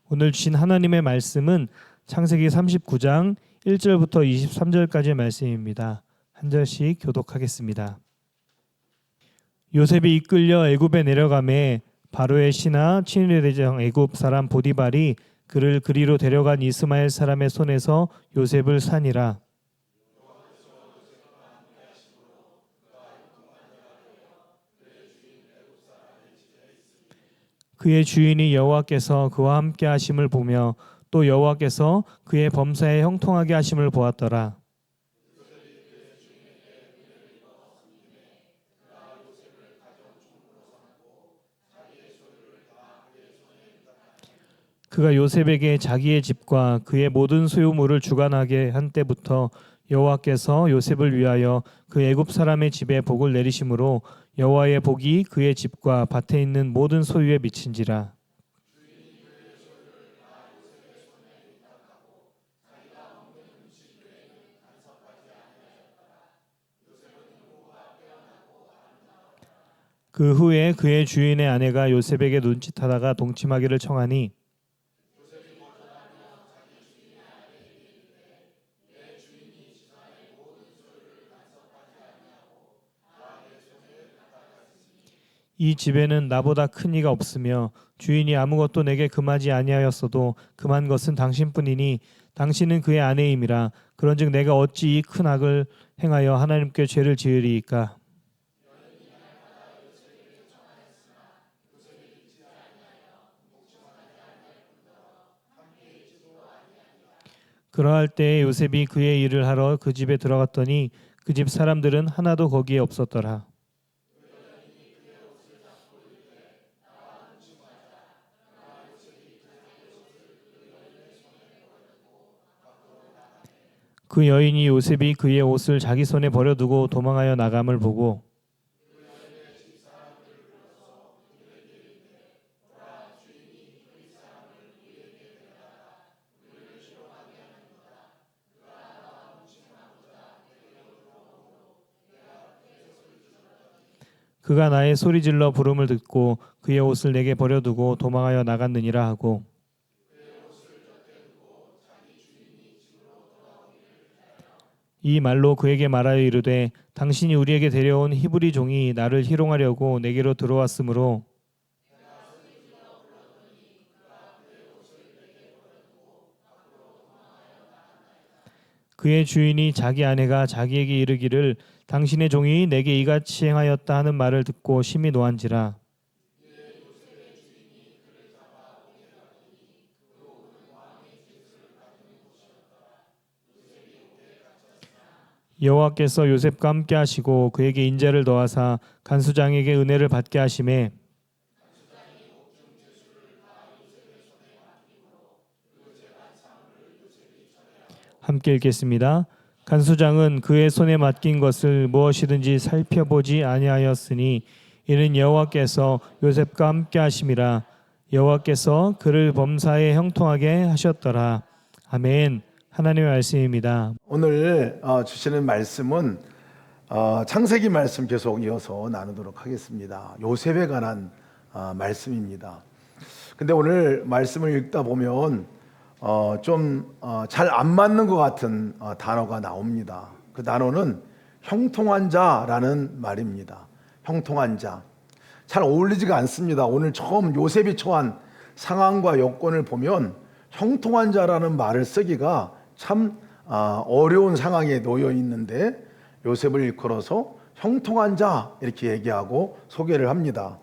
오늘 주신 하나님의 말씀은 창세기 39장 1절부터 23절까지의 말씀입니다. 한 절씩 교독하겠습니다. 요셉이 이끌려 애굽에 내려가매 바로의 신하 친위의 대장 애굽 사람 보디발이 그를 그리로 데려간 이스마엘 사람의 손에서 요셉을 산이라. 그의 주인이 여호와께서 그와 함께 하심을 보며 또 여호와께서 그의 범사에 형통하게 하심을 보았더라. 그가 요셉에게 자기의 집과 그의 모든 소유물을 주관하게 한 때부터 여호와께서 요셉을 위하여 그 애굽 사람의 집에 복을 내리심으로 여호와의 복이 그의 집과 밭에 있는 모든 소유에 미친지라. 그 후에 그의 주인의 아내가 요셉에게 눈짓하다가 동침하기를 청하니 이 집에는 나보다 큰 이가 없으며 주인이 아무것도 내게 금하지 아니하였어도 금한 것은 당신뿐이니 당신은 그의 아내임이라. 그런즉 내가 어찌 이 큰 악을 행하여 하나님께 죄를 지으리이까. 그러할 때에 요셉이 그의 일을 하러 그 집에 들어갔더니 그 집 사람들은 하나도 거기에 없었더라. 그 여인이 요셉이 그의 옷을 자기 손에 버려두고 도망하여 나감을 보고 그가 나의 소리질러 부름을 듣고 그의 옷을 내게 버려두고 도망하여 나갔느니라 하고 이 말로 그에게 말하여 이르되 당신이 우리에게 데려온 히브리 종이 나를 희롱하려고 내게로 들어왔으므로 그의 주인이 자기 아내가 자기에게 이르기를 당신의 종이 내게 이같이 행하였다 하는 말을 듣고 심히 노한지라. 여호와께서 요셉과 함께 하시고 그에게 인자를 더하사 간수장에게 은혜를 받게 하심에 함께 읽겠습니다. 간수장은 그의 손에 맡긴 것을 무엇이든지 살펴보지 아니하였으니 이는 여호와께서 요셉과 함께 하심이라. 여호와께서 그를 범사에 형통하게 하셨더라. 아멘. 하나님의 말씀입니다. 오늘 주시는 말씀은 창세기 말씀 계속 이어서 나누도록 하겠습니다. 요셉에 관한 말씀입니다. 근데 오늘 말씀을 읽다 보면 좀 잘 안 맞는 것 같은 단어가 나옵니다. 그 단어는 형통한 자라는 말입니다. 형통한 자. 잘 어울리지가 않습니다. 오늘 처음 요셉이 처한 상황과 여건을 보면 형통한 자라는 말을 쓰기가 참 어려운 상황에 놓여 있는데 요셉을 일컬어서 형통한 자 이렇게 얘기하고 소개를 합니다.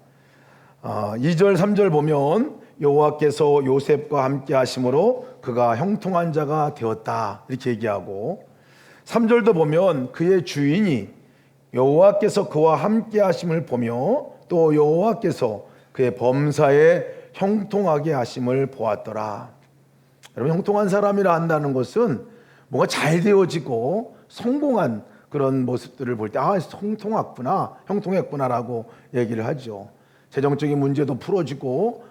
2절 3절 보면 여호와께서 요셉과 함께 하심으로 그가 형통한 자가 되었다 이렇게 얘기하고 3절도 보면 그의 주인이 여호와께서 그와 함께 하심을 보며 또 여호와께서 그의 범사에 형통하게 하심을 보았더라. 여러분, 형통한 사람이라 한다는 것은 뭔가 잘 되어지고 성공한 그런 모습들을 볼 때 형통했구나라고 얘기를 하죠. 재정적인 문제도 풀어지고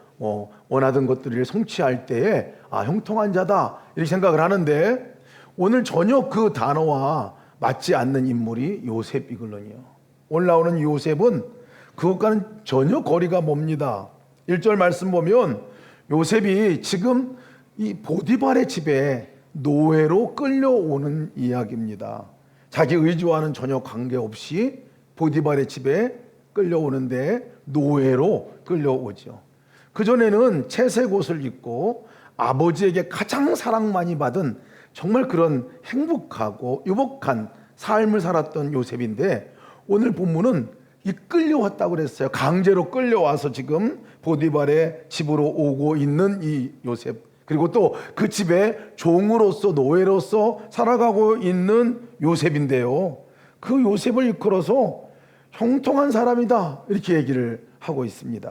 원하던 것들을 성취할 때에 형통한 자다 이렇게 생각을 하는데 오늘 전혀 그 단어와 맞지 않는 인물이 요셉이거든요. 오늘 나오는 요셉은 그것과는 전혀 거리가 멉니다. 1절 말씀 보면 요셉이 지금 이 보디발의 집에 노예로 끌려오는 이야기입니다. 자기 의지와는 전혀 관계없이 보디발의 집에 끌려오는데 노예로 끌려오죠. 그전에는 채색 옷을 입고 아버지에게 가장 사랑 많이 받은 정말 그런 행복하고 유복한 삶을 살았던 요셉인데, 오늘 본문은 이 끌려왔다고 그랬어요. 강제로 끌려와서 지금 보디발의 집으로 오고 있는 이 요셉, 그리고 또 그 집에 종으로서 노예로서 살아가고 있는 요셉인데요, 그 요셉을 일컬어서 형통한 사람이다 이렇게 얘기를 하고 있습니다.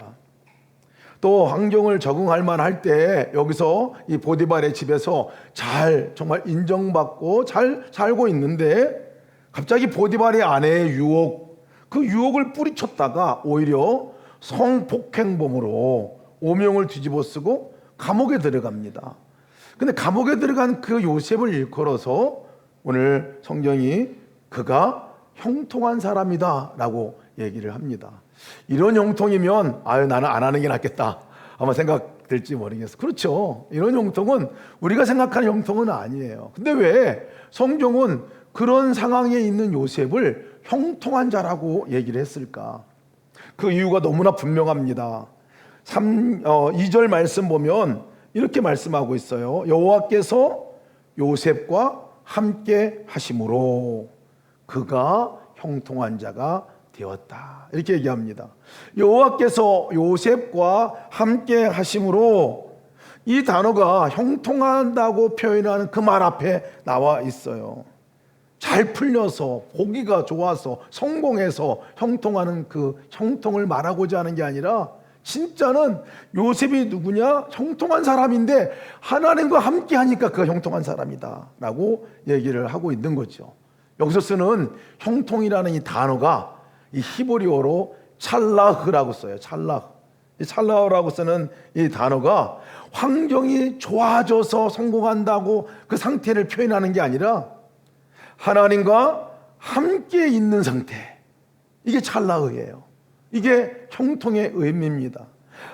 또 환경을 적응할 만할 때 여기서 이 보디발의 집에서 잘 정말 인정받고 잘 살고 있는데, 갑자기 보디발의 아내의 유혹, 그 유혹을 뿌리쳤다가 오히려 성폭행범으로 오명을 뒤집어 쓰고 감옥에 들어갑니다. 근데 감옥에 들어간 그 요셉을 일컬어서 오늘 성경이 그가 형통한 사람이다 라고 얘기를 합니다. 이런 형통이면 나는 안 하는 게 낫겠다 아마 생각될지 모르겠어요. 그렇죠. 이런 형통은 우리가 생각하는 형통은 아니에요. 근데 왜 성경은 그런 상황에 있는 요셉을 형통한 자라고 얘기를 했을까? 그 이유가 너무나 분명합니다. 2절 말씀 보면 이렇게 말씀하고 있어요. 여호와께서 요셉과 함께 하심으로 그가 형통한 자가 되었다 이렇게 얘기합니다. 여호와께서 요셉과 함께 하심으로, 이 단어가 형통한다고 표현하는 그 말 앞에 나와 있어요. 잘 풀려서 보기가 좋아서 성공해서 형통하는 그 형통을 말하고자 하는 게 아니라, 진짜는 요셉이 누구냐? 형통한 사람인데 하나님과 함께 하니까 그가 형통한 사람이다 라고 얘기를 하고 있는 거죠. 여기서 쓰는 형통이라는 이 단어가 이 히브리어로 찰라흐라고 써요. 찰라흐라고 쓰는 이 단어가 환경이 좋아져서 성공한다고 그 상태를 표현하는 게 아니라 하나님과 함께 있는 상태, 이게 찰라흐예요. 이게 형통의 의미입니다.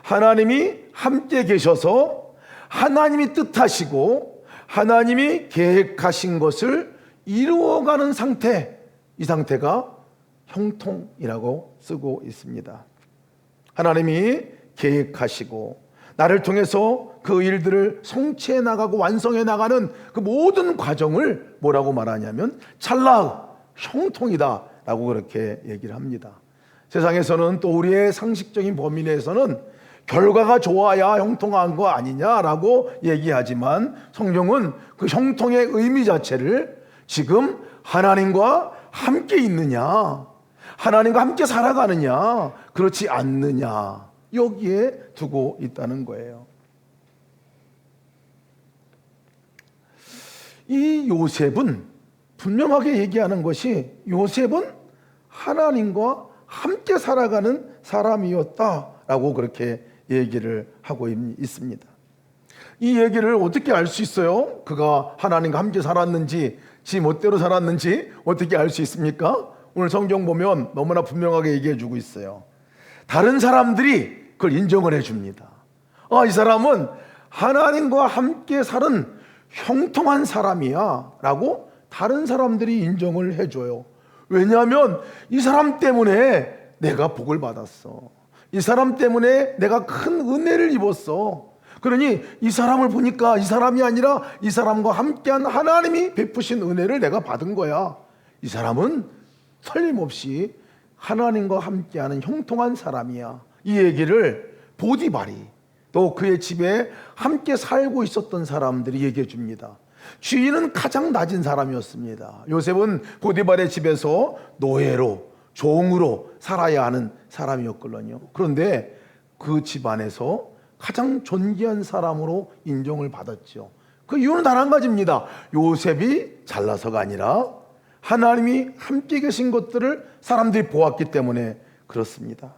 하나님이 함께 계셔서 하나님이 뜻하시고 하나님이 계획하신 것을 이루어가는 상태, 이 상태가 형통이라고 쓰고 있습니다. 하나님이 계획하시고 나를 통해서 그 일들을 성취해 나가고 완성해 나가는 그 모든 과정을 뭐라고 말하냐면 찰나 형통이다 라고 그렇게 얘기를 합니다. 세상에서는 또 우리의 상식적인 범위 내에서는 결과가 좋아야 형통한 거 아니냐라고 얘기하지만, 성경은 그 형통의 의미 자체를 지금 하나님과 함께 있느냐, 하나님과 함께 살아가느냐, 그렇지 않느냐, 여기에 두고 있다는 거예요. 이 요셉은 분명하게 얘기하는 것이, 요셉은 하나님과 함께 살아가는 사람이었다라고 그렇게 얘기를 하고 있습니다. 이 얘기를 어떻게 알 수 있어요? 그가 하나님과 함께 살았는지, 지 멋대로 살았는지 어떻게 알 수 있습니까? 오늘 성경 보면 너무나 분명하게 얘기해 주고 있어요. 다른 사람들이 그걸 인정을 해 줍니다. 이 사람은 하나님과 함께 살은 형통한 사람이야 라고 다른 사람들이 인정을 해줘요. 왜냐하면 이 사람 때문에 내가 복을 받았어. 이 사람 때문에 내가 큰 은혜를 입었어. 그러니 이 사람을 보니까 이 사람이 아니라 이 사람과 함께한 하나님이 베푸신 은혜를 내가 받은 거야. 이 사람은 틀림없이 하나님과 함께하는 형통한 사람이야. 이 얘기를 보디발이, 또 그의 집에 함께 살고 있었던 사람들이 얘기해 줍니다. 주인은 가장 낮은 사람이었습니다. 요셉은 보디발의 집에서 노예로, 종으로 살아야 하는 사람이었거든요. 그런데 그 집안에서 가장 존귀한 사람으로 인정을 받았죠. 그 이유는 단 한 가지입니다. 요셉이 잘나서가 아니라 하나님이 함께 계신 것들을 사람들이 보았기 때문에 그렇습니다.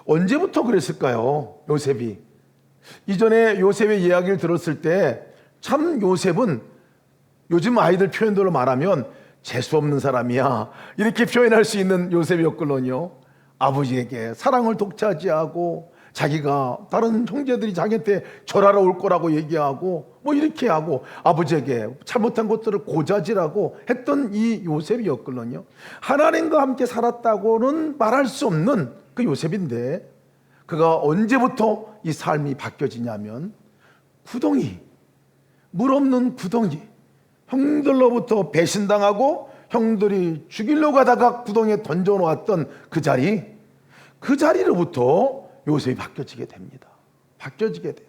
언제부터 그랬을까요? 요셉이. 이전에 요셉의 이야기를 들었을 때 참 요셉은 요즘 아이들 표현대로 말하면 재수없는 사람이야 이렇게 표현할 수 있는 요셉이었거든요. 아버지에게 사랑을 독차지하고 자기가 다른 형제들이 자기한테 절하러 올 거라고 얘기하고 뭐 이렇게 하고 아버지에게 잘못한 것들을 고자질하고 했던 이 요셉이었거든요. 하나님과 함께 살았다고는 말할 수 없는 그 요셉인데, 그가 언제부터 이 삶이 바뀌어지냐면, 구덩이, 물 없는 구덩이, 형들로부터 배신당하고 형들이 죽이려고 하다가 구덩이에 던져놓았던 그 자리로부터 요셉이 바뀌어지게 됩니다. 바뀌어지게 돼요.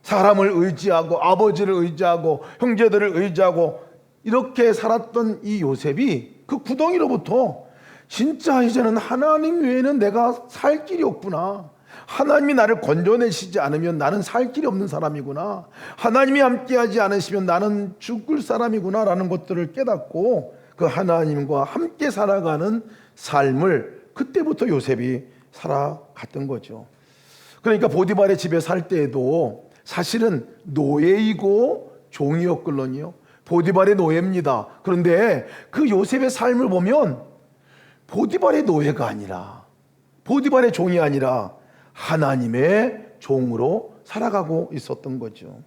사람을 의지하고 아버지를 의지하고 형제들을 의지하고 이렇게 살았던 이 요셉이 그 구덩이로부터 진짜 이제는 하나님 외에는 내가 살 길이 없구나, 하나님이 나를 건져내시지 않으면 나는 살 길이 없는 사람이구나, 하나님이 함께하지 않으시면 나는 죽을 사람이구나 라는 것들을 깨닫고 그 하나님과 함께 살아가는 삶을 그때부터 요셉이 살아갔던 거죠. 그러니까 보디발의 집에 살 때에도 사실은 노예이고 종이었거든요. 보디발의 노예입니다. 그런데 그 요셉의 삶을 보면 보디발의 노예가 아니라, 보디발의 종이 아니라 하나님의 종으로 살아가고 있었던 거죠.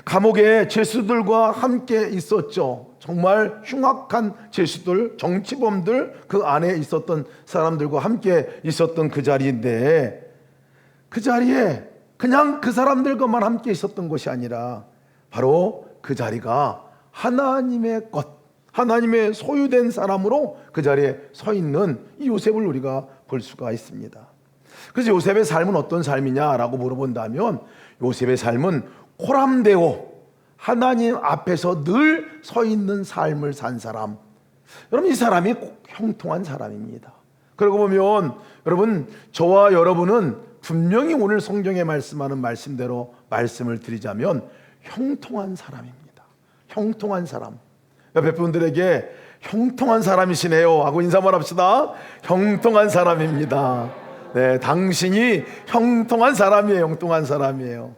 감옥에 죄수들과 함께 있었죠. 정말 흉악한 죄수들, 정치범들, 그 안에 있었던 사람들과 함께 있었던 그 자리인데, 그 자리에 그냥 그 사람들과만 함께 있었던 것이 아니라 바로 그 자리가 하나님의 것, 하나님의 소유된 사람으로 그 자리에 서 있는 이 요셉을 우리가 볼 수가 있습니다. 그래서 요셉의 삶은 어떤 삶이냐라고 물어본다면, 요셉의 삶은 코람되고 하나님 앞에서 늘 서 있는 삶을 산 사람. 여러분, 이 사람이 꼭 형통한 사람입니다. 그러고 보면 여러분, 저와 여러분은 분명히 오늘 성경에 말씀하는 말씀대로 말씀을 드리자면 형통한 사람입니다. 형통한 사람. 옆에 분들에게 형통한 사람이시네요 하고 인사만 합시다. 형통한 사람입니다. 네, 당신이 형통한 사람이에요. 형통한 사람이에요.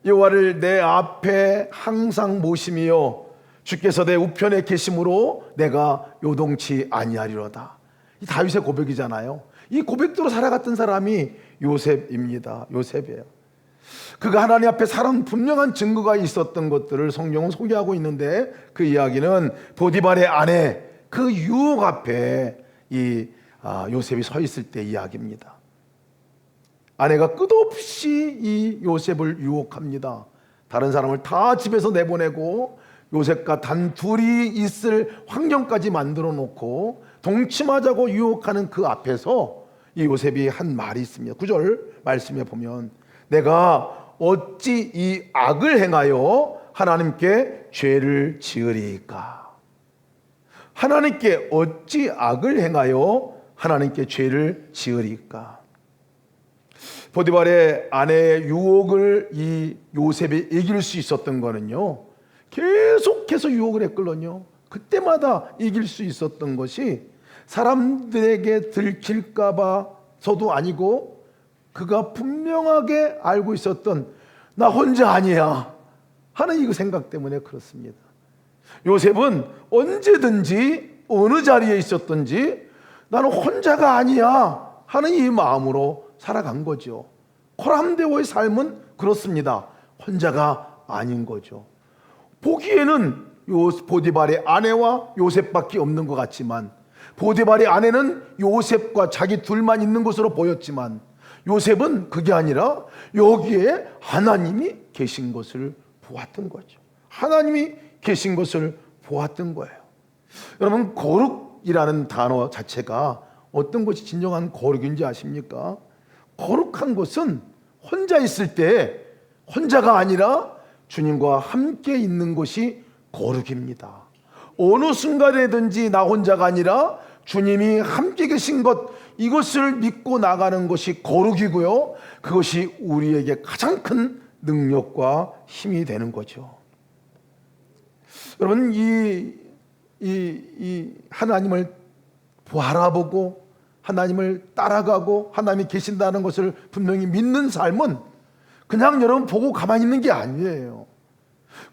여호와를 내 앞에 항상 모심이요 주께서 내 우편에 계심으로 내가 요동치 아니하리로다. 이 다윗의 고백이잖아요. 이 고백대로 살아갔던 사람이 요셉입니다. 요셉이에요. 그가 하나님 앞에 살은 분명한 증거가 있었던 것들을 성경은 소개하고 있는데, 그 이야기는 보디발의 아내 그 유혹 앞에 이 요셉이 서 있을 때 이야기입니다. 아내가 끝없이 이 요셉을 유혹합니다. 다른 사람을 다 집에서 내보내고 요셉과 단 둘이 있을 환경까지 만들어 놓고 동침하자고 유혹하는 그 앞에서 이 요셉이 한 말이 있습니다. 9절 말씀에 보면, 내가 어찌 이 악을 행하여 하나님께 죄를 지으리까? 하나님께 어찌 악을 행하여 하나님께 죄를 지으리까? 보디발의 아내의 유혹을 이 요셉이 이길 수 있었던 거는요, 계속해서 유혹을 했거든요. 그때마다 이길 수 있었던 것이 사람들에게 들킬까봐서도 아니고, 그가 분명하게 알고 있었던 나 혼자 아니야 하는 이 생각 때문에 그렇습니다. 요셉은 언제든지 어느 자리에 있었든지 나는 혼자가 아니야 하는 이 마음으로 살아간 거죠. 코람데오의 삶은 그렇습니다. 혼자가 아닌 거죠. 보기에는 보디발의 아내와 요셉밖에 없는 것 같지만, 보디발의 아내는 요셉과 자기 둘만 있는 것으로 보였지만, 요셉은 그게 아니라 여기에 하나님이 계신 것을 보았던 거죠. 하나님이 계신 것을 보았던 거예요. 여러분, 거룩이라는 단어 자체가 어떤 것이 진정한 거룩인지 아십니까? 거룩한 것은 혼자 있을 때 혼자가 아니라 주님과 함께 있는 것이 거룩입니다. 어느 순간에든지 나 혼자가 아니라 주님이 함께 계신 것, 이것을 믿고 나가는 것이 거룩이고요, 그것이 우리에게 가장 큰 능력과 힘이 되는 거죠. 여러분, 이 하나님을 바라보고 하나님을 따라가고 하나님이 계신다는 것을 분명히 믿는 삶은 그냥 여러분 보고 가만히 있는 게 아니에요.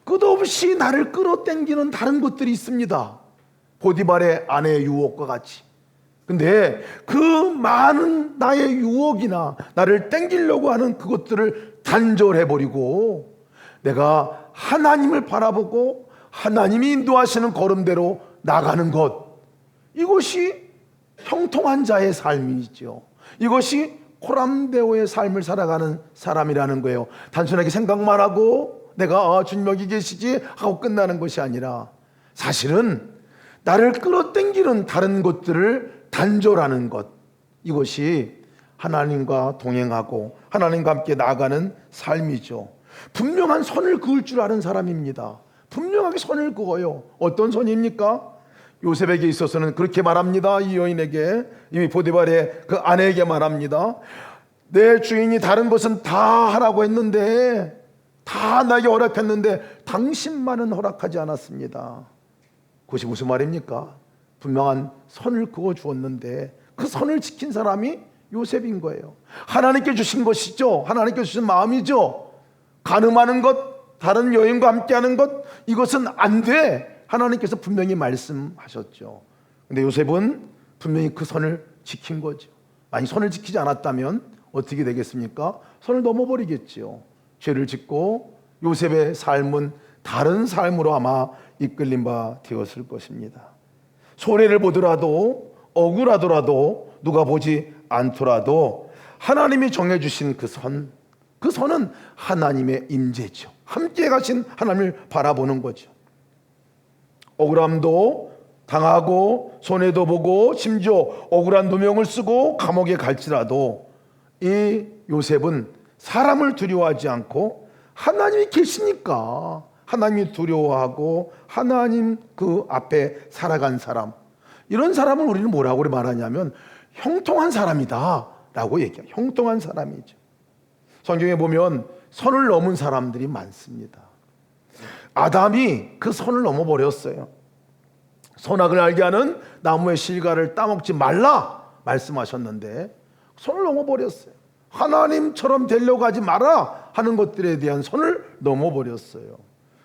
끝없이 나를 끌어당기는 다른 것들이 있습니다. 보디발의 아내의 유혹과 같이 근데 그 많은 나의 유혹이나 나를 땡기려고 하는 그것들을 단절해버리고 내가 하나님을 바라보고 하나님이 인도하시는 걸음대로 나가는 것, 이것이 형통한 자의 삶이죠. 이것이 코람데오의 삶을 살아가는 사람이라는 거예요. 단순하게 생각만 하고 내가 주님 여기 계시지 하고 끝나는 것이 아니라 사실은 나를 끌어당기는 다른 것들을 단절하는 것, 이것이 하나님과 동행하고 하나님과 함께 나아가는 삶이죠. 분명한 선을 그을 줄 아는 사람입니다. 분명하게 선을 그어요. 어떤 선입니까? 요셉에게 있어서는 그렇게 말합니다. 이 여인에게, 이미 보디발의 그 아내에게 말합니다. 내 주인이 다른 것은 다 하라고 했는데, 다 나에게 허락했는데 당신만은 허락하지 않았습니다. 그것이 무슨 말입니까? 분명한 선을 그어 주었는데 그 선을 지킨 사람이 요셉인 거예요. 하나님께 주신 것이죠. 하나님께 주신 마음이죠. 간음하는 것, 다른 여인과 함께하는 것, 이것은 안 돼. 하나님께서 분명히 말씀하셨죠. 근데 요셉은 분명히 그 선을 지킨 거죠. 만약 선을 지키지 않았다면 어떻게 되겠습니까? 선을 넘어버리겠죠. 죄를 짓고 요셉의 삶은 다른 삶으로 아마 이끌린 바 되었을 것입니다. 손해를 보더라도, 억울하더라도, 누가 보지 않더라도 하나님이 정해주신 그 선은 하나님의 임재죠. 함께 가신 하나님을 바라보는 거죠. 억울함도 당하고 손해도 보고 심지어 억울한 누명을 쓰고 감옥에 갈지라도 이 요셉은 사람을 두려워하지 않고 하나님이 계시니까 하나님이 두려워하고 하나님 그 앞에 살아간 사람, 이런 사람을 우리는 뭐라고 말하냐면 형통한 사람이다 라고 얘기해요. 형통한 사람이죠. 성경에 보면 선을 넘은 사람들이 많습니다. 아담이 그 선을 넘어버렸어요. 선악을 알게 하는 나무의 실과를 따먹지 말라 말씀하셨는데 선을 넘어버렸어요. 하나님처럼 되려고 하지 마라 하는 것들에 대한 선을 넘어버렸어요.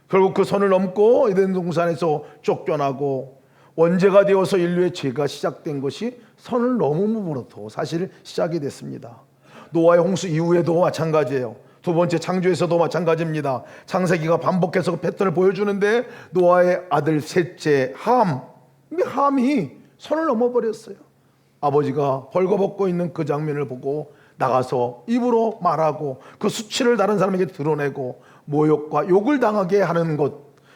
결국 그 선을 넘고 에덴 동산에서 쫓겨나고 원죄가 되어서 인류의 죄가 시작된 것이 선을 넘음으로부터 사실 시작이 됐습니다. 노아의 홍수 이후에도 마찬가지예요. 두 번째 창조에서도 마찬가지입니다. 창세기가 반복해서 그 패턴을 보여주는데 노아의 아들 셋째 함이 선을 넘어버렸어요. 아버지가 벌거벗고 있는 그 장면을 보고 나가서 입으로 말하고 그 수치를 다른 사람에게 드러내고 모욕과 욕을 당하게 하는 것,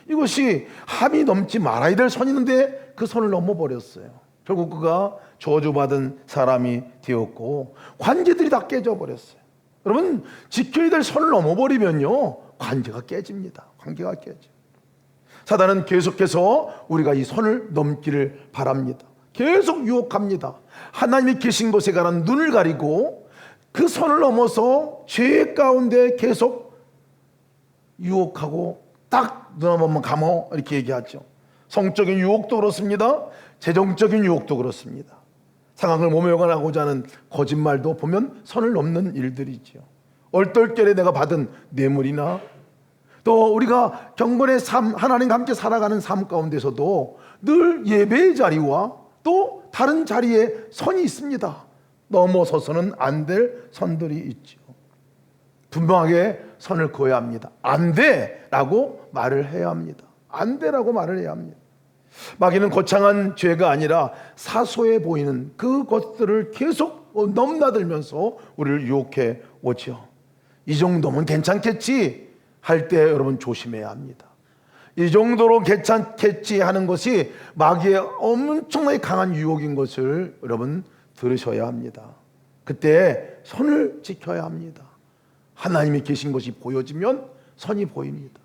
이것이 함이 넘지 말아야 될 선이는데 그 선을 넘어버렸어요. 결국 그가 저주받은 사람이 되었고 관계들이 다 깨져버렸어요. 여러분, 지켜야 될 선을 넘어버리면요 관계가 깨집니다. 관계가 깨져. 사단은 계속해서 우리가 이 선을 넘기를 바랍니다. 계속 유혹합니다. 하나님이 계신 것에 관한 눈을 가리고 그 선을 넘어서 죄 가운데 계속 유혹하고 딱 눈 한번 감어 이렇게 얘기하죠. 성적인 유혹도 그렇습니다. 재정적인 유혹도 그렇습니다. 상황을 모면하고자 하는 거짓말도 보면 선을 넘는 일들이죠. 얼떨결에 내가 받은 뇌물이나 또 우리가 경건의 삶, 하나님과 함께 살아가는 삶 가운데서도 늘 예배의 자리와 또 다른 자리에 선이 있습니다. 넘어서서는 안 될 선들이 있죠. 분명하게 선을 그어야 합니다. 안 돼라고 말을 해야 합니다. 안 돼라고 말을 해야 합니다. 마귀는 거창한 죄가 아니라 사소해 보이는 그것들을 계속 넘나들면서 우리를 유혹해 오죠. 이 정도면 괜찮겠지 할 때 여러분 조심해야 합니다. 이 정도로 괜찮겠지 하는 것이 마귀의 엄청나게 강한 유혹인 것을 여러분 들으셔야 합니다. 그때 선을 지켜야 합니다. 하나님이 계신 것이 보여지면 선이 보입니다.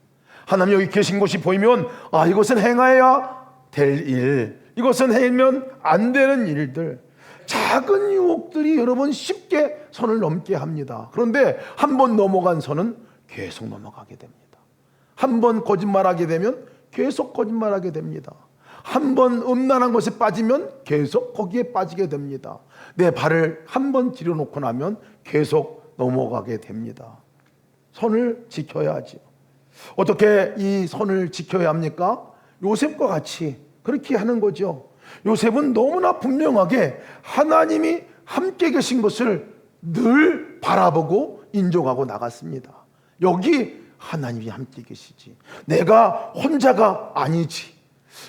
하나님 여기 계신 것이 보이면 이것은 행하여야 될 일, 이것은 행하면 안 되는 일들, 작은 유혹들이 여러분 쉽게 선을 넘게 합니다. 그런데 한 번 넘어간 선은 계속 넘어가게 됩니다. 한 번 거짓말하게 되면 계속 거짓말하게 됩니다. 한 번 음란한 것에 빠지면 계속 거기에 빠지게 됩니다. 내 발을 한 번 들여놓고 나면 계속 넘어가게 됩니다. 선을 지켜야 하죠. 어떻게 이 선을 지켜야 합니까? 요셉과 같이 그렇게 하는 거죠. 요셉은 너무나 분명하게 하나님이 함께 계신 것을 늘 바라보고 인정하고 나갔습니다. 여기 하나님이 함께 계시지, 내가 혼자가 아니지.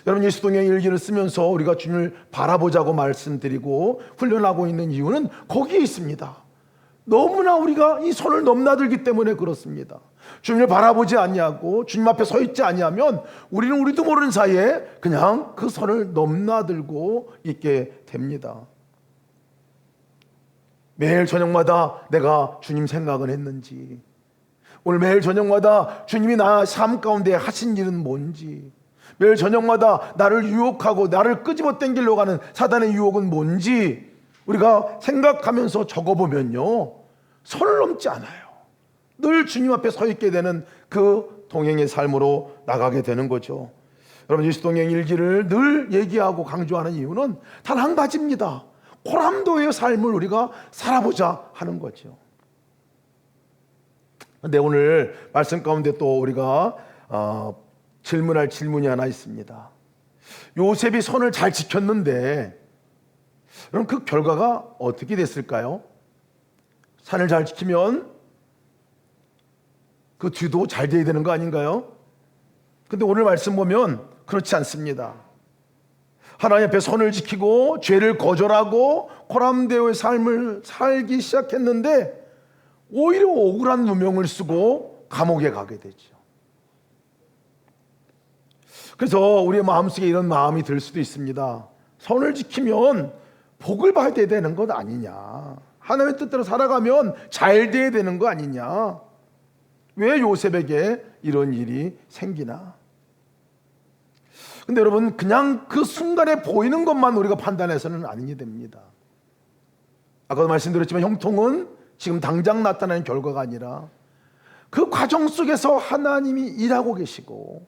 여러분, 예수동행 일기를 쓰면서 우리가 주님을 바라보자고 말씀드리고 훈련하고 있는 이유는 거기에 있습니다. 너무나 우리가 이 손을 넘나들기 때문에 그렇습니다. 주님을 바라보지 아니하고 주님 앞에 서 있지 아니하면 우리는 우리도 모르는 사이에 그냥 그 손을 넘나들고 있게 됩니다. 매일 저녁마다 내가 주님 생각은 했는지, 오늘 매일 저녁마다 주님이 나 삶 가운데 하신 일은 뭔지, 매일 저녁마다 나를 유혹하고 나를 끄집어 당기려고 하는 사단의 유혹은 뭔지 우리가 생각하면서 적어보면요, 선을 넘지 않아요. 늘 주님 앞에 서 있게 되는 그 동행의 삶으로 나가게 되는 거죠. 여러분, 예수동행 일기를 늘 얘기하고 강조하는 이유는 단 한 가지입니다. 고람도의 삶을 우리가 살아보자 하는 거죠. 근데 오늘 말씀 가운데 또 우리가 질문할 질문이 하나 있습니다. 요셉이 선을 잘 지켰는데 그럼 그 결과가 어떻게 됐을까요? 선을 잘 지키면 그 뒤도 잘 돼야 되는 거 아닌가요? 근데 오늘 말씀 보면 그렇지 않습니다. 하나님 앞에 선을 지키고 죄를 거절하고 고람되어의 삶을 살기 시작했는데 오히려 억울한 누명을 쓰고 감옥에 가게 되죠. 그래서 우리의 마음속에 이런 마음이 들 수도 있습니다. 선을 지키면 복을 받아야 되는 것 아니냐, 하나님의 뜻대로 살아가면 잘 돼야 되는 거 아니냐, 왜 요셉에게 이런 일이 생기나? 근데 여러분, 그냥 그 순간에 보이는 것만 우리가 판단해서는 아니게 됩니다. 아까도 말씀드렸지만 형통은 지금 당장 나타나는 결과가 아니라 그 과정 속에서 하나님이 일하고 계시고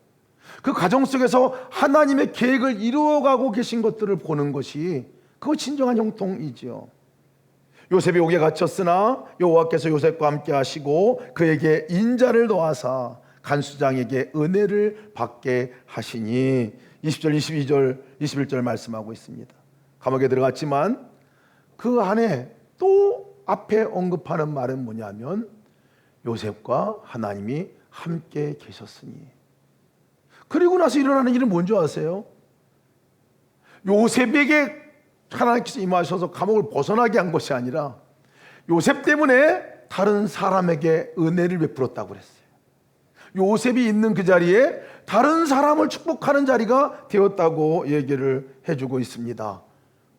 그 과정 속에서 하나님의 계획을 이루어가고 계신 것들을 보는 것이 그거 진정한 형통이지요. 요셉이 옥에 갇혔으나 여호와께서 요셉과 함께 하시고 그에게 인자를 더하사 간수장에게 은혜를 받게 하시니 20절, 22절, 21절 말씀하고 있습니다. 감옥에 들어갔지만 그 안에 또 앞에 언급하는 말은 뭐냐면 요셉과 하나님이 함께 계셨으니. 그리고 나서 일어나는 일은 뭔지 아세요? 요셉에게 하나님께서 임하셔서 감옥을 벗어나게 한 것이 아니라 요셉 때문에 다른 사람에게 은혜를 베풀었다고 그랬어요. 요셉이 있는 그 자리에 다른 사람을 축복하는 자리가 되었다고 얘기를 해주고 있습니다.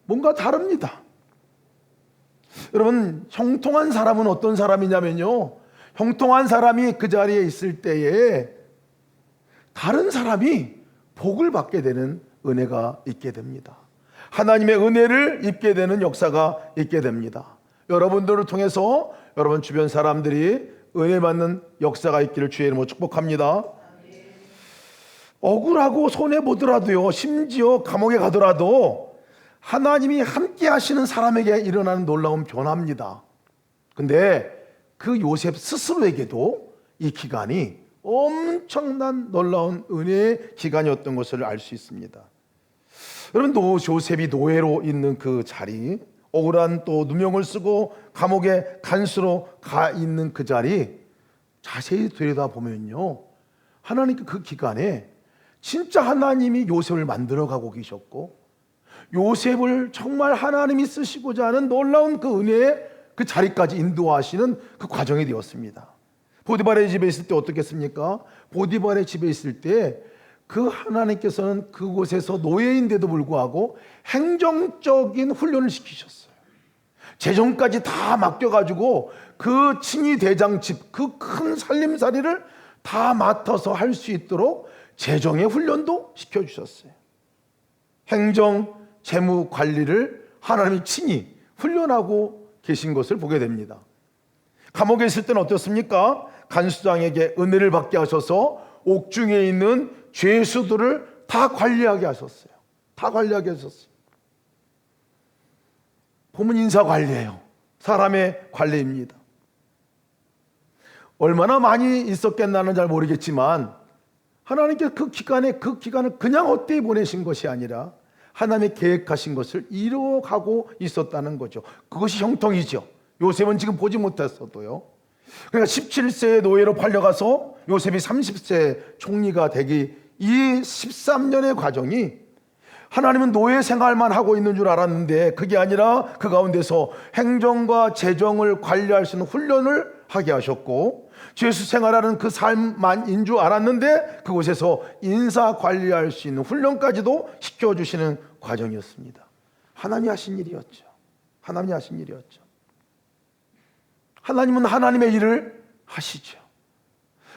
뭔가 다릅니다. 여러분, 형통한 사람은 어떤 사람이냐면요, 형통한 사람이 그 자리에 있을 때에 다른 사람이 복을 받게 되는 은혜가 있게 됩니다. 하나님의 은혜를 입게 되는 역사가 있게 됩니다. 여러분들을 통해서 여러분 주변 사람들이 은혜 받는 역사가 있기를 주의 이름으로 축복합니다. 억울하고 손해보더라도요, 심지어 감옥에 가더라도 하나님이 함께 하시는 사람에게 일어나는 놀라운 변화입니다. 근데 그 요셉 스스로에게도 이 기간이 엄청난 놀라운 은혜의 기간이었던 것을 알 수 있습니다. 여러분, 요셉이 노예로 있는 그 자리, 억울한 또 누명을 쓰고 감옥에 간수로 가 있는 그 자리 자세히 들여다보면요, 하나님께 그 기간에 진짜 하나님이 요셉을 만들어가고 계셨고 요셉을 정말 하나님이 쓰시고자 하는 놀라운 그 은혜의 그 자리까지 인도하시는 그 과정이 되었습니다. 보디발의 집에 있을 때 어떻겠습니까? 보디발의 집에 있을 때 그 하나님께서는 그곳에서 노예인데도 불구하고 행정적인 훈련을 시키셨어요. 재정까지 다 맡겨가지고 그 칭의 대장 집, 그 큰 살림살이를 다 맡아서 할 수 있도록 재정의 훈련도 시켜주셨어요. 행정, 재무 관리를 하나님이 친히 훈련하고 계신 것을 보게 됩니다. 감옥에 있을 때는 어떻습니까? 간수장에게 은혜를 받게 하셔서 옥중에 있는 죄수들을 다 관리하게 하셨어요. 다 관리하게 하셨어요. 보면 인사 관리예요. 사람의 관리입니다. 얼마나 많이 있었겠나는 잘 모르겠지만 하나님께서 그 기간을 그냥 헛되이 보내신 것이 아니라 하나님의 계획하신 것을 이루어가고 있었다는 거죠. 그것이 형통이죠. 요셉은 지금 보지 못했어도요. 그러니까 17세의 노예로 팔려가서 요셉이 30세 총리가 되기 이 13년의 과정이, 하나님은 노예 생활만 하고 있는 줄 알았는데 그게 아니라 그 가운데서 행정과 재정을 관리할 수 있는 훈련을 하게 하셨고, 죄수 생활하는 그 삶만인 줄 알았는데 그곳에서 인사 관리할 수 있는 훈련까지도 시켜주시는 과정이었습니다. 하나님이 하신 일이었죠. 하나님이 하신 일이었죠. 하나님은 하나님의 일을 하시죠.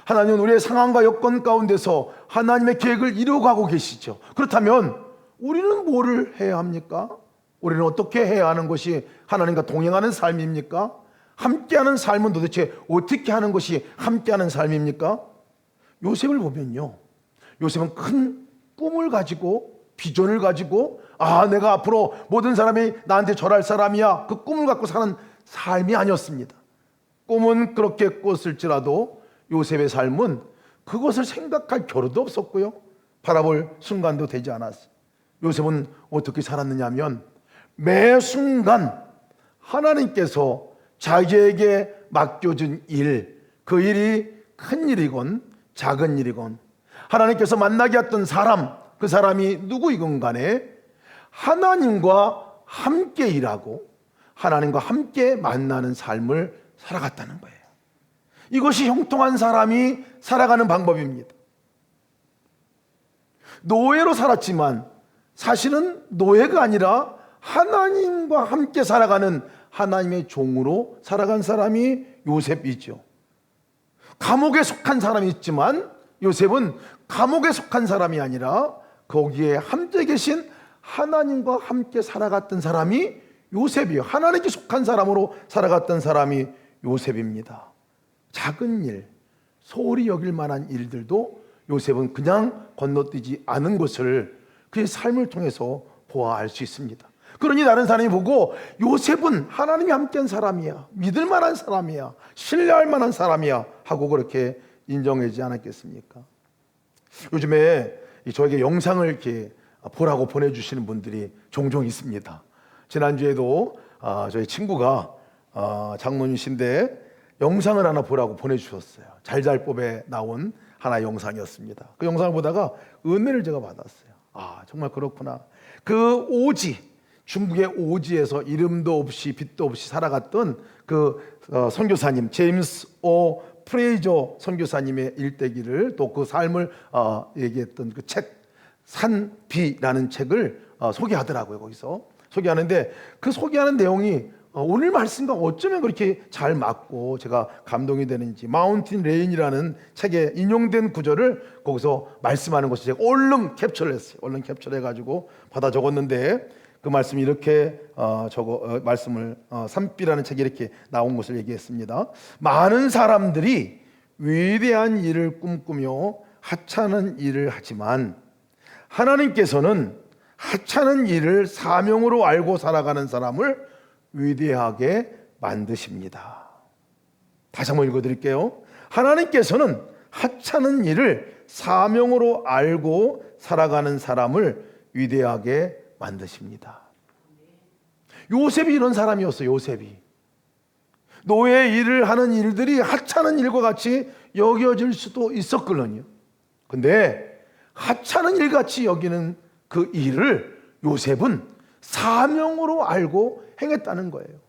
하나님은 우리의 상황과 여건 가운데서 하나님의 계획을 이루어가고 계시죠. 그렇다면 우리는 뭐를 해야 합니까? 우리는 어떻게 해야 하는 것이 하나님과 동행하는 삶입니까? 함께하는 삶은 도대체 어떻게 하는 것이 함께하는 삶입니까? 요셉을 보면요, 요셉은 큰 꿈을 가지고 비전을 가지고, 내가 앞으로 모든 사람이 나한테 절할 사람이야, 그 꿈을 갖고 사는 삶이 아니었습니다. 꿈은 그렇게 꿨을지라도 요셉의 삶은 그것을 생각할 겨를도 없었고요, 바라볼 순간도 되지 않았어요. 요셉은 어떻게 살았느냐 하면 매 순간 하나님께서 자기에게 맡겨준 일, 그 일이 큰 일이건 작은 일이건, 하나님께서 만나게 했던 사람, 그 사람이 누구이건 간에 하나님과 함께 일하고 하나님과 함께 만나는 삶을 살아갔다는 거예요. 이것이 형통한 사람이 살아가는 방법입니다. 노예로 살았지만 사실은 노예가 아니라 하나님과 함께 살아가는 하나님의 종으로 살아간 사람이 요셉이죠. 감옥에 속한 사람이 있지만 요셉은 감옥에 속한 사람이 아니라 거기에 함께 계신 하나님과 함께 살아갔던 사람이 요셉이에요. 하나님께 속한 사람으로 살아갔던 사람이 요셉입니다. 작은 일, 소홀히 여길 만한 일들도 요셉은 그냥 건너뛰지 않은 것을 그의 삶을 통해서 보아 알 수 있습니다. 그러니 다른 사람이 보고 요셉은 하나님이 함께한 사람이야, 믿을 만한 사람이야, 신뢰할 만한 사람이야 하고 그렇게 인정하지 않았겠습니까? 요즘에 저에게 영상을 이렇게 보라고 보내주시는 분들이 종종 있습니다. 지난주에도 저희 친구가 장로님이신데 영상을 하나 보라고 보내주셨어요. 잘잘법에 나온 하나의 영상이었습니다. 그 영상을 보다가 은혜를 제가 받았어요. 정말 그렇구나. 그 오지, 중국의 오지에서 이름도 없이 빛도 없이 살아갔던 그 선교사님 제임스 오 프레이저 선교사님의 일대기를, 또 그 삶을 얘기했던 그 책 산비라는 책을 소개하더라고요. 거기서 소개하는데 그 소개하는 내용이 오늘 말씀과 어쩌면 그렇게 잘 맞고 제가 감동이 되는지, 마운틴 레인이라는 책에 인용된 구절을 거기서 말씀하는 것을 제가 얼른 캡처를 했어요. 얼른 캡처를 해가지고 받아 적었는데 그 말씀이 이렇게 말씀을 산비라는 책에 이렇게 나온 것을 얘기했습니다. 많은 사람들이 위대한 일을 꿈꾸며 하찮은 일을 하지만 하나님께서는 하찮은 일을 사명으로 알고 살아가는 사람을 위대하게 만드십니다. 다시 한번 읽어드릴게요. 하나님께서는 하찮은 일을 사명으로 알고 살아가는 사람을 위대하게 만드십니다. 요셉이 이런 사람이었어요. 요셉이 노예 일을 하는 일들이 하찮은 일과 같이 여겨질 수도 있었거든요. 근데 하찮은 일같이 여기는 그 일을 요셉은 사명으로 알고 행했다는 거예요.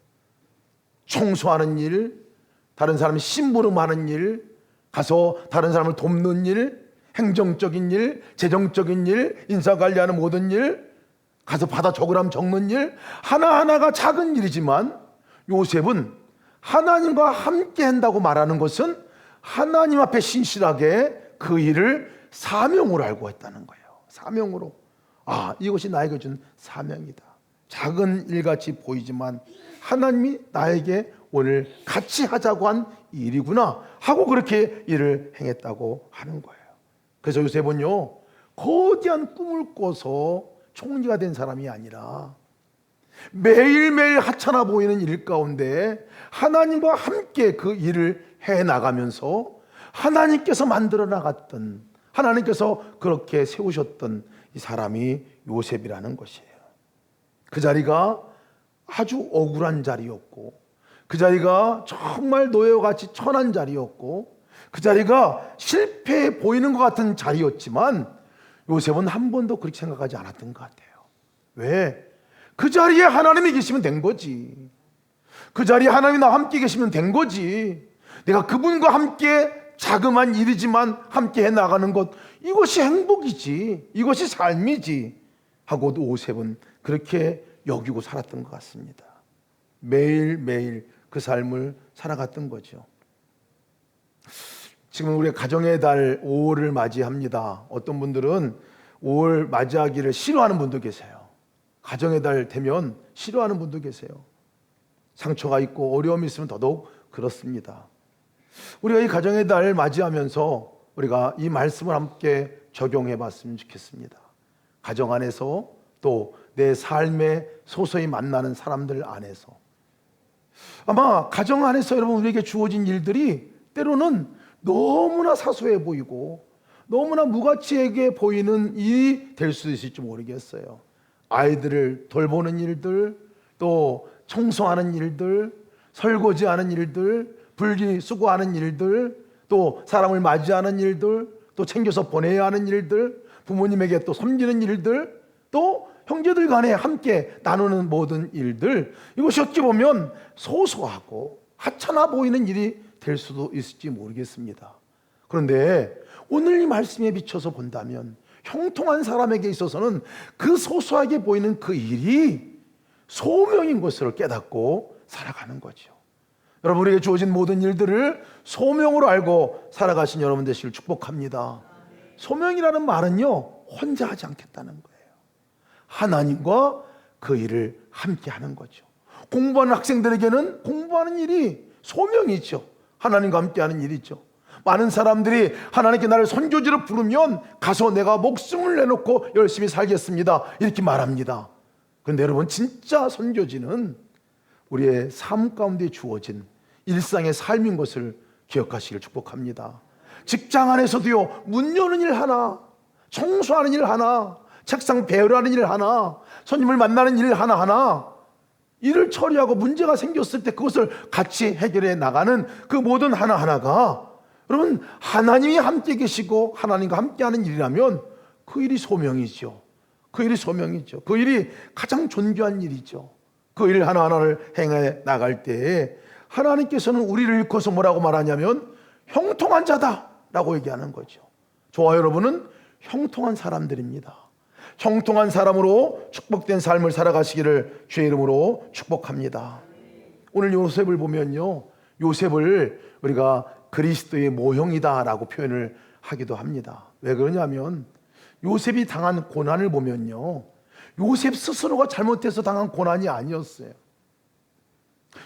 청소하는 일, 다른 사람 심부름하는 일, 가서 다른 사람을 돕는 일, 행정적인 일, 재정적인 일, 인사관리하는 모든 일, 가서 받아 적으라면 적는 일, 하나하나가 작은 일이지만 요셉은 하나님과 함께 한다고 말하는 것은 하나님 앞에 신실하게 그 일을 사명으로 알고 했다는 거예요. 사명으로. 이것이 나에게 준 사명이다. 작은 일같이 보이지만 하나님이 나에게 오늘 같이 하자고 한 일이구나 하고 그렇게 일을 행했다고 하는 거예요. 그래서 요셉은요, 거대한 꿈을 꿔서 총리가 된 사람이 아니라 매일매일 하찮아 보이는 일 가운데 하나님과 함께 그 일을 해나가면서 하나님께서 만들어 나갔던, 하나님께서 그렇게 세우셨던 이 사람이 요셉이라는 것이에요. 그 자리가 아주 억울한 자리였고, 그 자리가 정말 노예와 같이 천한 자리였고, 그 자리가 실패해 보이는 것 같은 자리였지만 요셉은 한 번도 그렇게 생각하지 않았던 것 같아요. 왜? 그 자리에 하나님이 계시면 된 거지. 그 자리에 하나님이 나와 함께 계시면 된 거지. 내가 그분과 함께 자그마한 일이지만 함께 해나가는 것, 이것이 행복이지, 이것이 삶이지 하고 요셉은 그렇게 여기고 살았던 것 같습니다. 매일매일 그 삶을 살아갔던 거죠. 지금 우리 가정의 달 5월을 맞이합니다. 어떤 분들은 5월 맞이하기를 싫어하는 분도 계세요. 가정의 달 되면 싫어하는 분도 계세요. 상처가 있고 어려움이 있으면 더더욱 그렇습니다. 우리가 이 가정의 달 맞이하면서 우리가 이 말씀을 함께 적용해 봤으면 좋겠습니다. 가정 안에서 또 내 삶에 소소히 만나는 사람들 안에서, 아마 가정 안에서 여러분 우리에게 주어진 일들이 때로는 너무나 사소해 보이고 너무나 무가치하게 보이는 일이 될 수도 있을지 모르겠어요. 아이들을 돌보는 일들, 또 청소하는 일들, 설거지하는 일들, 분리수거하는 일들, 또 사람을 맞이하는 일들, 또 챙겨서 보내야 하는 일들, 부모님에게 또 섬기는 일들, 또 형제들 간에 함께 나누는 모든 일들, 이것이 어찌 보면 소소하고 하찮아 보이는 일이 될 수도 있을지 모르겠습니다. 그런데 오늘 이 말씀에 비춰서 본다면 형통한 사람에게 있어서는 그 소소하게 보이는 그 일이 소명인 것을 깨닫고 살아가는 거죠. 여러분, 우리에게 주어진 모든 일들을 소명으로 알고 살아가신 여러분 되시길 축복합니다. 소명이라는 말은요, 혼자 하지 않겠다는 거예요. 하나님과 그 일을 함께 하는 거죠. 공부하는 학생들에게는 공부하는 일이 소명이죠. 하나님과 함께 하는 일이죠. 많은 사람들이 하나님께 나를 선교지로 부르면 가서 내가 목숨을 내놓고 열심히 살겠습니다, 이렇게 말합니다. 그런데 여러분, 진짜 선교지는 우리의 삶 가운데 주어진 일상의 삶인 것을 기억하시길 축복합니다. 직장 안에서도요, 문 여는 일 하나, 청소하는 일 하나, 책상 배열하는 일 하나, 손님을 만나는 일 하나하나, 일을 처리하고 문제가 생겼을 때 그것을 같이 해결해 나가는 그 모든 하나하나가 여러분 하나님이 함께 계시고 하나님과 함께하는 일이라면 그 일이 소명이죠. 그 일이 소명이죠. 그 일이 가장 존귀한 일이죠. 그 일 하나하나를 행해 나갈 때에 하나님께서는 우리를 일컬어서 뭐라고 말하냐면 형통한 자다라고 얘기하는 거죠. 저와 여러분은 형통한 사람들입니다. 형통한 사람으로 축복된 삶을 살아가시기를 주의 이름으로 축복합니다. 오늘 요셉을 보면요, 요셉을 우리가 그리스도의 모형이다라고 표현을 하기도 합니다. 왜 그러냐면 요셉이 당한 고난을 보면요, 요셉 스스로가 잘못해서 당한 고난이 아니었어요.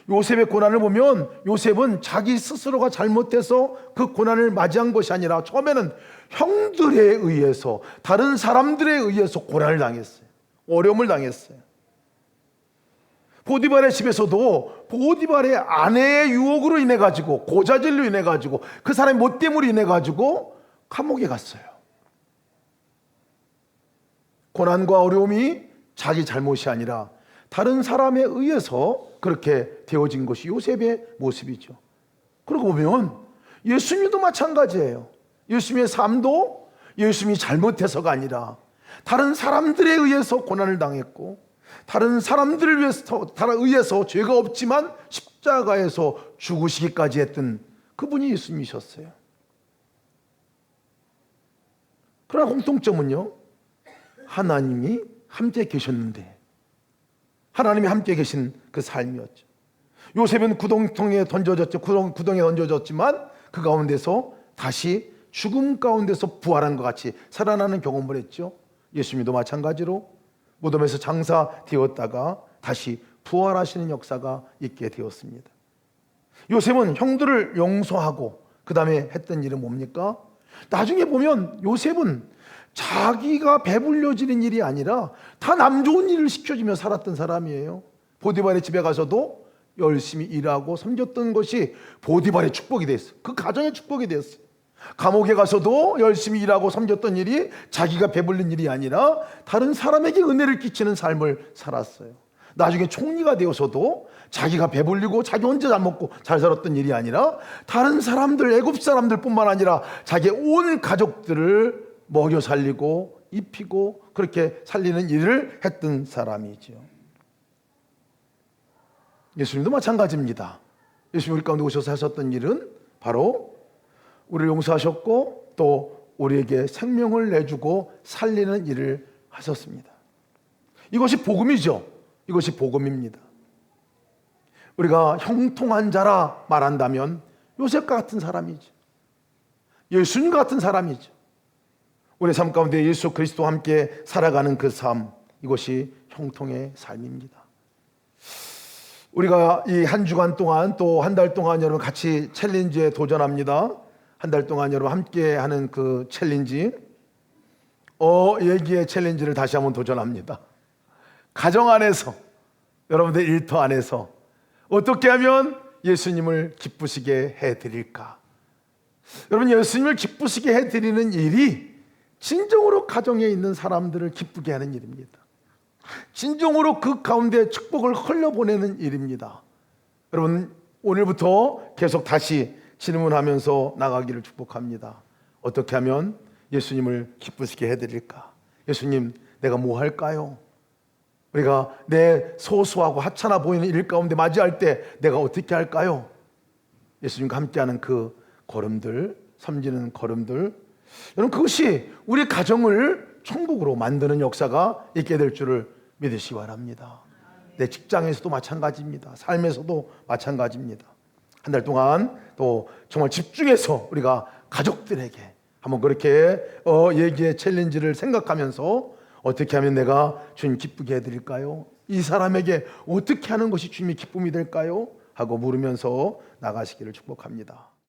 요셉의 고난을 보면 요셉은 자기 스스로가 잘못해서 그 고난을 맞이한 것이 아니라 처음에는 형들에 의해서, 다른 사람들에 의해서 고난을 당했어요. 어려움을 당했어요. 보디발의 집에서도 보디발의 아내의 유혹으로 인해 가지고, 고자질로 인해 가지고, 그 사람의 못됨으로 인해 가지고 감옥에 갔어요. 고난과 어려움이 자기 잘못이 아니라 다른 사람에 의해서 그렇게 되어진 것이 요셉의 모습이죠. 그러고 보면 예수님도 마찬가지예요. 예수님의 삶도 예수님이 잘못해서가 아니라 다른 사람들에 의해서 고난을 당했고, 다른 사람들을 의해서 죄가 없지만 십자가에서 죽으시기까지 했던 그분이 예수님이셨어요. 그러나 공통점은요, 하나님이 함께 계셨는데, 하나님이 함께 계신 그 삶이었죠. 요셉은 구덩이에 던져졌지만 그 가운데서 다시 죽음 가운데서 부활한 것 같이 살아나는 경험을 했죠. 예수님도 마찬가지로 무덤에서 장사되었다가 다시 부활하시는 역사가 있게 되었습니다. 요셉은 형들을 용서하고 그 다음에 했던 일은 뭡니까? 나중에 보면 요셉은 자기가 배불려지는 일이 아니라 다 남 좋은 일을 시켜주며 살았던 사람이에요. 보디발의 집에 가서도 열심히 일하고 섬겼던 것이 보디발의 축복이 됐어요. 그 가정의 축복이 됐어요. 감옥에 가서도 열심히 일하고 섬겼던 일이 자기가 배불린 일이 아니라 다른 사람에게 은혜를 끼치는 삶을 살았어요. 나중에 총리가 되어서도 자기가 배불리고 자기 혼자 잘 먹고 잘 살았던 일이 아니라 다른 사람들, 애굽 사람들뿐만 아니라 자기의 온 가족들을 먹여 살리고 입히고 그렇게 살리는 일을 했던 사람이죠. 예수님도 마찬가지입니다. 예수님 우리 가운데 오셔서 하셨던 일은 바로 우리를 용서하셨고 또 우리에게 생명을 내주고 살리는 일을 하셨습니다. 이것이 복음이죠. 이것이 복음입니다. 우리가 형통한 자라 말한다면 요셉과 같은 사람이죠. 예수님과 같은 사람이죠. 우리 삶 가운데 예수 그리스도와 함께 살아가는 그 삶, 이것이 형통의 삶입니다. 우리가 이 한 주간 동안 또 한 달 동안 여러분 같이 챌린지에 도전합니다. 한 달 동안 여러분 함께 하는 그 챌린지, 얘기의 챌린지를 다시 한번 도전합니다. 가정 안에서, 여러분들 일터 안에서 어떻게 하면 예수님을 기쁘시게 해드릴까? 여러분, 예수님을 기쁘시게 해드리는 일이 진정으로 가정에 있는 사람들을 기쁘게 하는 일입니다. 진정으로 그 가운데 축복을 흘려보내는 일입니다. 여러분, 오늘부터 계속 다시 질문하면서 나가기를 축복합니다. 어떻게 하면 예수님을 기쁘시게 해드릴까? 예수님, 내가 뭐 할까요? 우리가 내 소소하고 하찮아 보이는 일 가운데 맞이할 때 내가 어떻게 할까요? 예수님과 함께하는 그 걸음들, 섬기는 걸음들, 여러분, 그것이 우리 가정을 천국으로 만드는 역사가 있게 될 줄을 믿으시기 바랍니다. 내 직장에서도 마찬가지입니다. 삶에서도 마찬가지입니다. 한 달 동안 또 정말 집중해서 우리가 가족들에게 한번 그렇게 얘기의 챌린지를 생각하면서 어떻게 하면 내가 주님 기쁘게 해드릴까요? 이 사람에게 어떻게 하는 것이 주님의 기쁨이 될까요? 하고 물으면서 나가시기를 축복합니다.